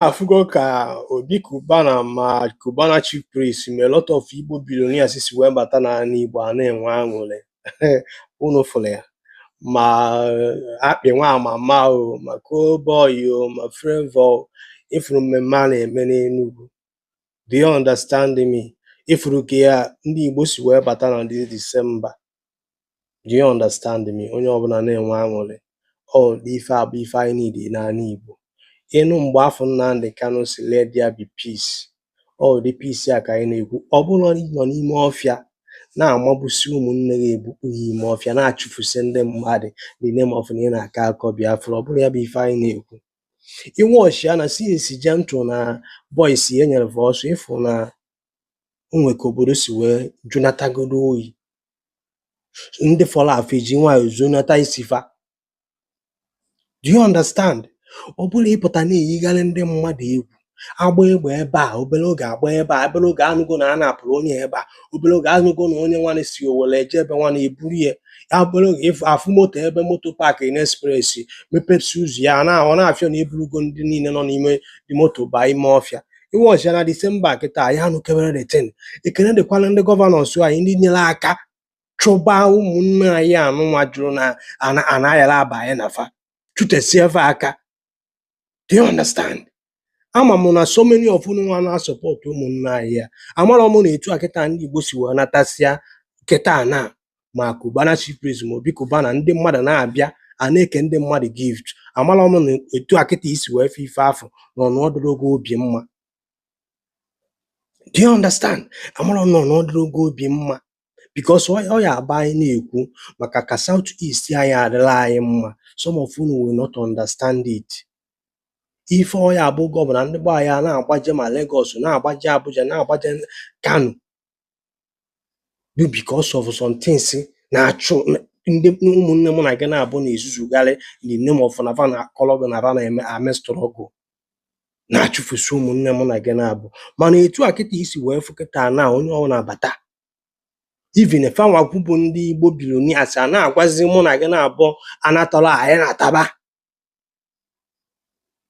Afugo ka Obi Cubana ma Cubana chief priest ma a lot of Igbo billionaires si wee bata n'ala Igbo a na-enwe aṅụrị. Unu fụrụ ya ma akpị nwa amama o ma Cowboy o ma Flavour ifuru mmemme a na-eme n'Enugu. Do you understand me? Ifuru ka ya ndị Igbo si wee bata na ndị Disemba. Do you understand me? Onye ọbụla na-enwe aṅụrị. Ọ dị ife abụ ife anyị niile n'ala Igbo. Ịnụ mgbe afọ Nnamdi Kanu si let there be peace, ọ dị peace a ka anyị na-ekwu. Ọ bụrụ na ị nọ n'ime ọfịa na-amagbusi ụmụnne gị ebukpu ya ime ọfịa na-achụfusi ndị mmadụ the name of na ị na-akọ akọ Biafra, ọ bụrụ ya bụ ife anyị na-ekwu. Inwe ọchịa na since Gentle na boys e nyere ọsọ ịfụ na onwe ka obodo si wee junatagodo oyi, ndị fọrọ afọ eji nwayọ zonata isifa. Do you understand? Ọ bụrụ ịpụta na-eyigharị ndị mmadụ egwu, agba egbe ebe a obere oge agba ebe a, obere oge anụgo na a na-apụrụ onye ebe a, obere oge anụgo na onye nwanne si Owere eje ebe nwanne eburu ya, ya obere oge afụ moto ebe moto paaki n'express mepepsi ụzọ ya ọ na-afịa na eburugo ndị niile nọ n'ime dị moto baa ime ọfịa. Inwe ọchịa na Disemba kịta ya anụkebere retin. Ekene dịkwala ndị gọvanọs anyị ndị nyere aka chụba ụmụnne anyị anụnwa jụrụ na anaghara aba anyị nafa chụtesie efe aka. Do you understand? Ama m na so many of unu nwa na-asọpọt ụmụnne anyị ya. Amara m na etu a kịta ndị Igbo si wee natasịa kịta na ma Cubana chief priest ma Obi Cubana ndị mmadụ na-abịa a na-eke ndị mmadụ gift. Amara m na etu a kịta isi wee fe ife afọ nọ n'ọdụrogo obi mma. Do you understand? Amara m nọ n'ọdụrogo obi mma because ọ ya agba anyị na-ekwu maka ka South East anyị adịla anyị mma. Some of unu will not understand it. Ife ọya abụ gọvanọ ndị gbaa ya na-agbaje ma Lagos na-agbaje Abuja na-agbaje Kano bụ because of some things na-achụ ndị ụmụnne m na gị na-abụ na-ezuzugharị the name of na va na kọlọgụ na va na-eme amestrọgụ na-achụfusi ụmụnne m na gị na-abụ. Mana etu a kịta isi wee fụkịta na onye ọ na-abata even fanwakwu bụ ndị Igbo billionaires a na-agwazi mụ na gị na-abụ anatọrọ anyị na-ataba.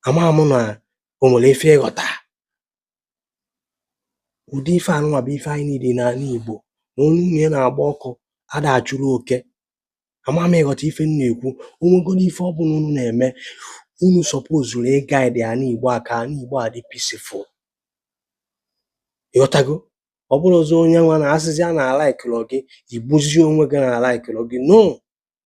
Ama m na o nwere ife ịghọta ụdị ife anụnwa bụ ife anyị niile n'ala Igbo na onye nwunye na-agba ọkụ ada achụrụ oke. Ama m ịghọta ife m na-ekwu. Onwegoro ife ọ bụla unu na-eme unu sọpozuru ịgaịdị ala Igbo a ka ala Igbo a dị peaceful. Ịghọtago? Ọ bụrụ ọzọ onye nwa na asịzi a na-ala ikụlọ gị igbuzie onwe gị na ala ikụlọ gị. No,